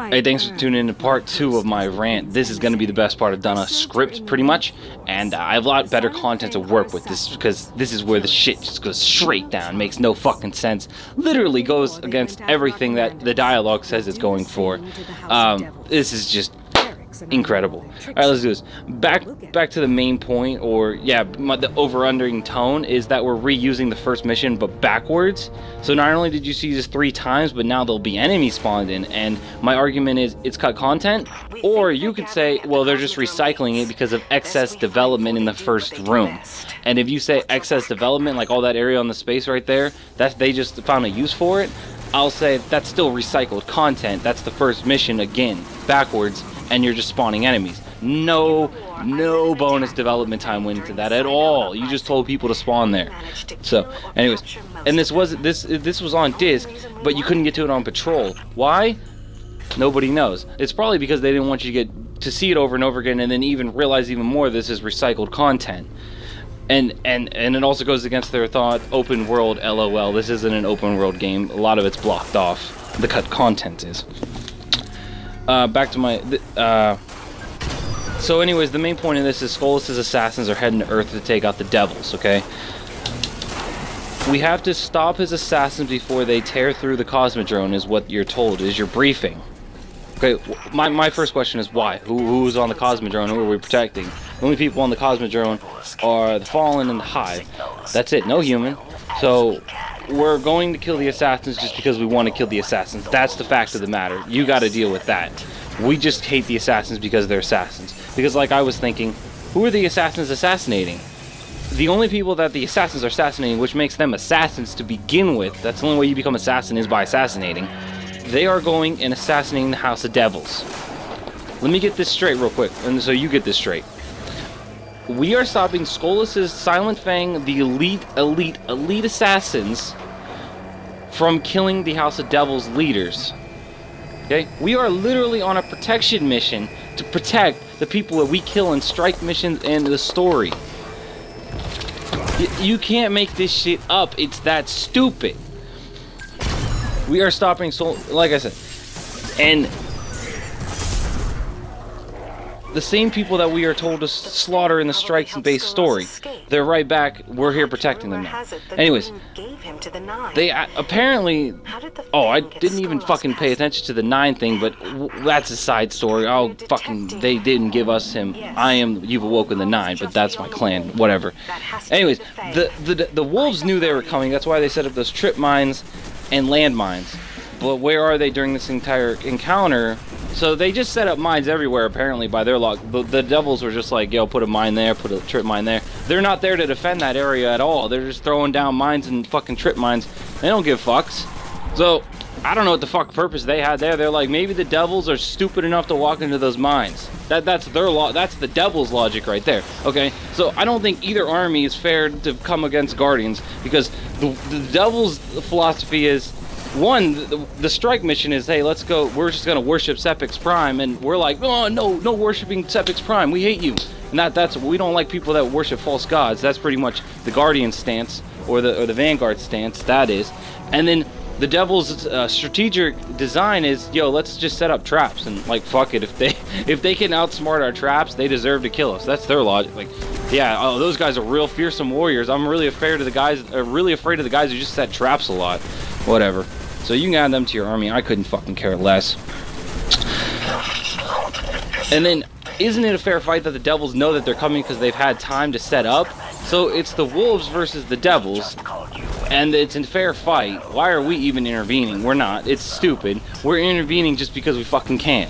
Hey, thanks for tuning in to part 2 of my rant. This is going to be the best part. I've done a script pretty much, and I have a lot better content to work with this, because this is where the shit just goes straight down, makes no fucking sense, literally goes against everything that the dialogue says it's going for. This is just incredible. Alright, let's do this. Back to the main point, or yeah, the over-undering tone is that we're reusing the first mission but backwards. So not only did you see this 3 times, but now there'll be enemies spawned in, and my argument is it's cut content. Or you could say, well, they're just recycling it because of excess development in the first room. And if you say excess development, like all that area on the space right there, that they just found a use for it, I'll say that's still recycled content. That's the first mission again, backwards, and you're just spawning enemies. No bonus development time went into that at all. You just told people to spawn there. So, anyways, and this was on disc, but you couldn't get to it on patrol. Why? Nobody knows. It's probably because they didn't want you to see it over and over again, and then even realize even more this is recycled content. And it also goes against their thought, open world, LOL. This isn't an open world game. A lot of it's blocked off. The cut content is. Back to my... so anyways, the main point of this is Skolas' assassins are heading to Earth to take out the devils, okay? We have to stop his assassins before they tear through the Cosmodrome, is what you're told, is your briefing. Okay, my first question is why? Who's on the Cosmodrome? Who are we protecting? The only people on the Cosmodrome are the Fallen and the Hive. That's it, no human. So, we're going to kill the assassins just because we want to kill the assassins. That's the fact of the matter. You gotta deal with that. We just hate the assassins because they're assassins. Because like I was thinking, who are the assassins assassinating? The only people that the assassins are assassinating, which makes them assassins to begin with, that's the only way you become assassin is by assassinating. They are going and assassinating the House of Devils. Let me get this straight real quick, and so you get this straight. We are stopping Skolas' Silent Fang, the elite assassins, from killing the House of Devils leaders. Okay? We are literally on a protection mission to protect the people that we kill in strike missions and the story. You can't make this shit up. It's that stupid. We are stopping like I said, and the same people that we are told to slaughter in the strikes and base story, they're right back. We're here protecting them now. Anyways, they apparently, oh, I didn't even fucking pay attention to the 9 thing, but that's a side story. Oh, fucking, they didn't give us him. You've awoken the 9, but that's my clan, whatever. Anyways, the wolves knew they were coming. That's why they set up those trip mines and landmines. But where are they during this entire encounter? So they just set up mines everywhere, apparently, by their log. The devils were just like, yo, put a mine there, put a trip mine there. They're not there to defend that area at all. They're just throwing down mines and fucking trip mines. They don't give fucks. So, I don't know what the fuck purpose they had there. They're like, maybe the devils are stupid enough to walk into those mines. That's their law. That's the devil's logic right there. Okay, so I don't think either army is fair to come against Guardians, because the devil's philosophy is, one, the strike mission is, hey, let's go, we're just gonna worship Sepix Prime, and we're like, oh, no worshiping Sepix Prime, we hate you. And that's, we don't like people that worship false gods. That's pretty much the Guardian stance, or the Vanguard stance, that is. And then the devil's strategic design is, yo, let's just set up traps, and like, fuck it, if they can outsmart our traps, they deserve to kill us. That's their logic. Like, yeah, oh, those guys are real fearsome warriors. I'm really afraid of the guys who just set traps a lot. Whatever. So you can add them to your army. I couldn't fucking care less. And then, isn't it a fair fight that the devils know that they're coming because they've had time to set up? So it's the wolves versus the devils, and it's a fair fight. Why are we even intervening? We're not. It's stupid. We're intervening just because we fucking can.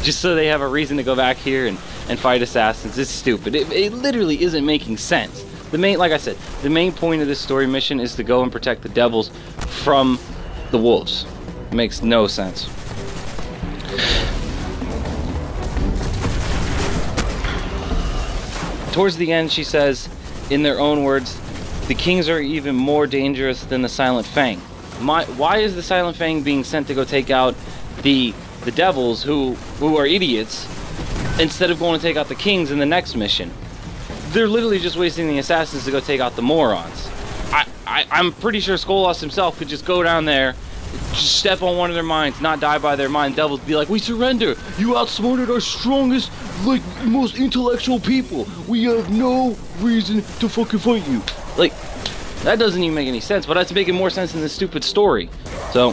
Just so they have a reason to go back here and fight assassins. It's stupid. It literally isn't making sense. Like I said, the main point of this story mission is to go and protect the devils from the wolves. It makes no sense. Towards the end, she says, in their own words, the kings are even more dangerous than the Silent Fang. Why is the Silent Fang being sent to go take out the devils who are idiots, instead of going to take out the kings in the next mission? They're literally just wasting the assassins to go take out the morons. I'm pretty sure Skolas himself could just go down there, just step on one of their mines, not die by their mine. Devils be like, we surrender. You outsmarted our strongest, like, most intellectual people. We have no reason to fucking fight you. Like, that doesn't even make any sense, but that's making more sense in this stupid story. So,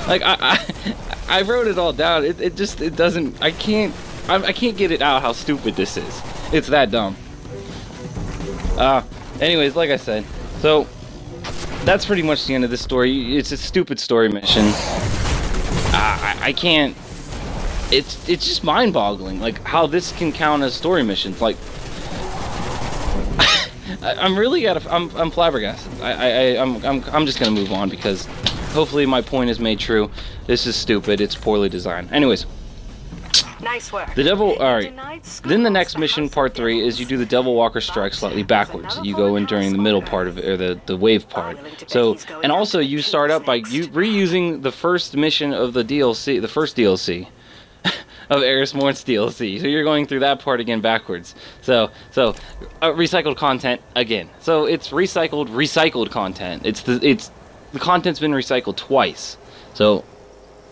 like, I wrote it all down. It doesn't, I can't get it out how stupid this is. It's that dumb. Anyways, like I said, so that's pretty much the end of this story. It's a stupid story mission. I can't. It's just mind-boggling, like how this can count as story missions. Like, I'm really I'm flabbergasted. I'm just gonna move on because hopefully my point is made true. This is stupid. It's poorly designed. Anyways. Nice work. The devil, alright. Then the next mission, part 3, is you do the Devil Walker strike slightly backwards. You go in during the middle part of it, or the wave part. So, and also you start up by reusing the first mission of the DLC, the first DLC of Eris Morn's DLC. So you're going through that part again backwards. So recycled content again. So it's recycled content. The content's been recycled twice. So.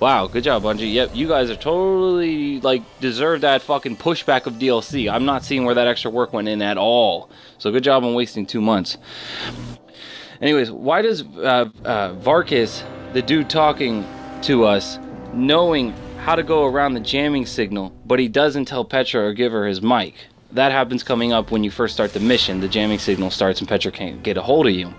Wow, good job, Bungie. Yep, you guys are totally, like, deserve that fucking pushback of DLC. I'm not seeing where that extra work went in at all. So good job on wasting 2 months. Anyways, why does Varkas, the dude talking to us, knowing how to go around the jamming signal, but he doesn't tell Petra or give her his mic? That happens coming up when you first start the mission. The jamming signal starts and Petra can't get a hold of you.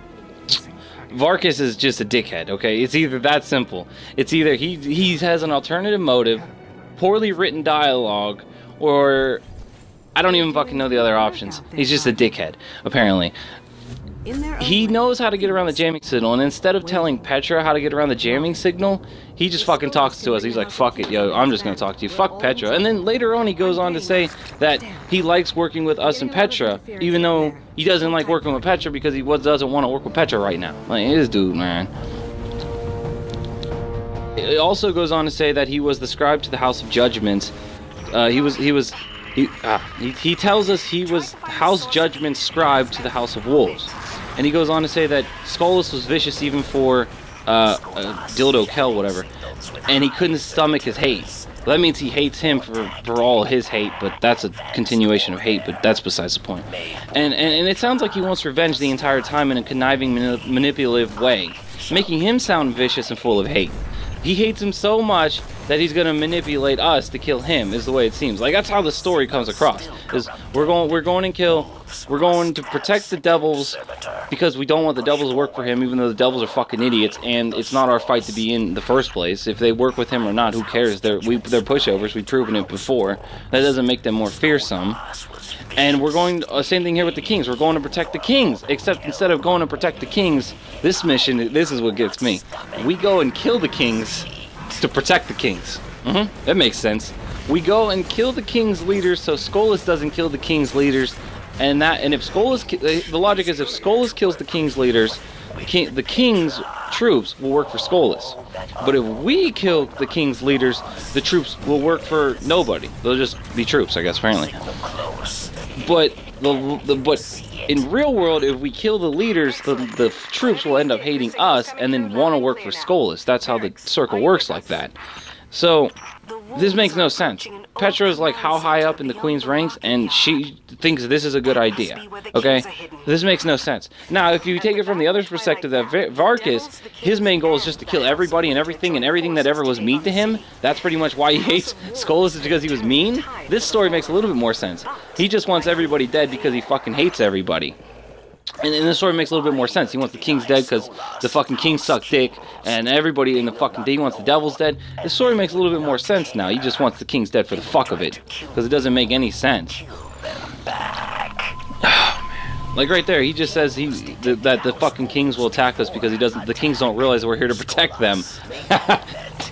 Varkas is just a dickhead, okay? It's either that simple. It's either he has an alternative motive, poorly written dialogue, or I don't even fucking know the other options. He's just a dickhead, apparently. He knows how to get around the jamming signal, and instead of telling Petra how to get around the jamming signal, he just fucking talks to us. He's like, fuck it, yo, I'm just gonna talk to you. Fuck Petra. And then later on he goes on to say that he likes working with us and Petra, even though he doesn't like working with Petra because he doesn't want to work with Petra right now. Like, this dude, man. It also goes on to say that he was the scribe to the House of Judgments. He tells us he was House Judgment's scribe to the House of Wolves. And he goes on to say that Skolas was vicious even for Dildo Kel, whatever. And he couldn't stomach his hate. Well, that means he hates him for all his hate, but that's a continuation of hate, but that's besides the point. And it sounds like he wants revenge the entire time in a conniving, manipulative way, making him sound vicious and full of hate. He hates him so much that he's gonna manipulate us to kill him, is the way it seems. Like, that's how the story comes across. Is we're going to protect the devils because we don't want the devils to work for him, even though the devils are fucking idiots, and it's not our fight to be in the first place. If they work with him or not, who cares? They're pushovers. We've proven it before. That doesn't make them more fearsome. And we're going same thing here with the kings. We're going to protect the kings, except instead of going to protect the kings, this mission, this is what gets me. We go and kill the kings to protect the kings. That makes sense. We go and kill the king's leaders so Skolas doesn't kill the king's leaders, and if Skolas, the logic is if Skolas kills the king's leaders, the king's troops will work for Skolas. But if we kill the king's leaders, the troops will work for nobody. They'll just be troops, I guess, apparently. But in real world, if we kill the leaders, the troops will end up hating us and then want to work for Skolas. That's how the circle works like that. So this makes no sense. Petra is like how high up in the queen's ranks, and she thinks this is a good idea. Okay, this makes no sense. Now, if you take it from the other perspective, that Varkas, his main goal is just to kill everybody and everything that ever was mean to him. That's pretty much why he hates Skolas, is because he was mean. This story makes a little bit more sense. He just wants everybody dead because he fucking hates everybody. And this story makes a little bit more sense. He wants the kings dead because the fucking kings suck dick, and everybody in the fucking day wants the devils dead. This story makes a little bit more sense now. He just wants the kings dead for the fuck of it, because it doesn't make any sense. Like right there, he just says that the fucking kings will attack us because the kings don't realize we're here to protect them.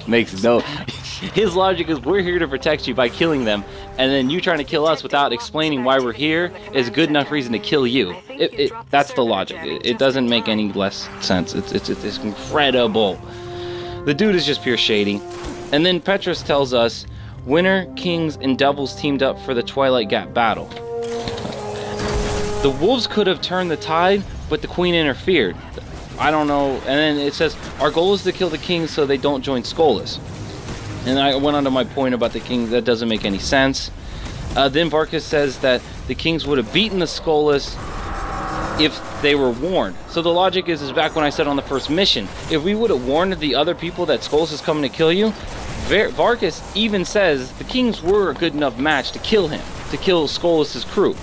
Makes no. His logic is we're here to protect you by killing them, and then you trying to kill us without explaining why we're here is a good enough reason to kill you. That's the logic. It doesn't make any less sense. It's incredible. The dude is just pure shady. And then Petrus tells us, Winter, Kings, and Devils teamed up for the Twilight Gap battle. The wolves could have turned the tide, but the queen interfered. I don't know. And then it says, our goal is to kill the kings so they don't join Skolas. And I went on to my point about the kings. That doesn't make any sense. Then Varkas says that the kings would have beaten the Skolas if they were warned. So the logic is back when I said on the first mission, if we would have warned the other people that Skolas is coming to kill you, Varkas even says the kings were a good enough match to kill him, to kill Skolas' crew.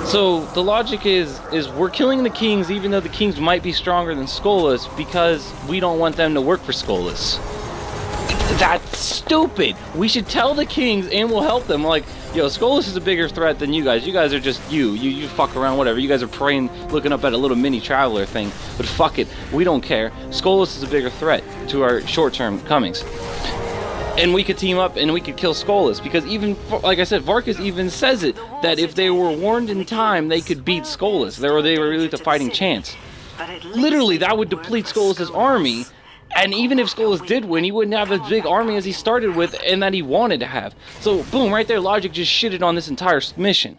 So the logic is we're killing the kings even though the kings might be stronger than Skolas because we don't want them to work for Skolas. That's stupid. We should tell the kings and we'll help them. Like, yo, Skolas is a bigger threat than you guys. You guys are just you fuck around, whatever. You guys are praying, looking up at a little mini traveler thing. But fuck it, we don't care. Skolas is a bigger threat to our short-term comings. And we could team up and we could kill Skolas because even, like I said, Varkas even says it, that if they were warned in time, they could beat Skolas. They were really the fighting chance. Literally, that would deplete Skolas' army. And even if Skolas did win, he wouldn't have as big army as he started with and that he wanted to have. So, boom, right there, logic just shitted on this entire mission.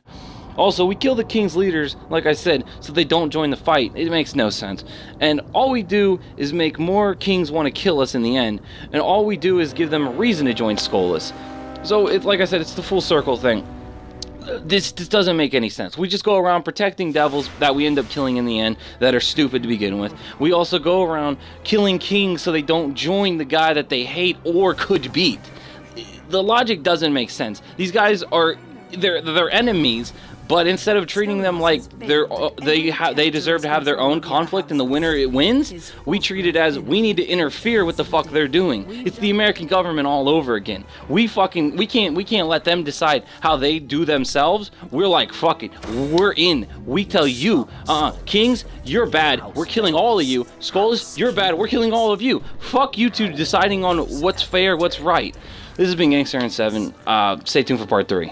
Also, we kill the king's leaders, like I said, so they don't join the fight. It makes no sense. And all we do is make more kings want to kill us in the end. And all we do is give them a reason to join Skolas. So, it's like I said, it's the full circle thing. This doesn't make any sense. We just go around protecting devils that we end up killing in the end that are stupid to begin with. We also go around killing kings so they don't join the guy that they hate or could beat. The logic doesn't make sense. These guys are they're enemies, but instead of treating them like they deserve to have their own conflict and the winner it wins, we treat it as we need to interfere with the fuck they're doing. It's the American government all over again. We can't let them decide how they do themselves. We're like, fuck it, we're in. We tell you, kings, you're bad, we're killing all of you. Skolas, you're bad, we're killing all of you. Fuck you two deciding on what's fair, what's right. This has been Gangster in 7. Stay tuned for part 3.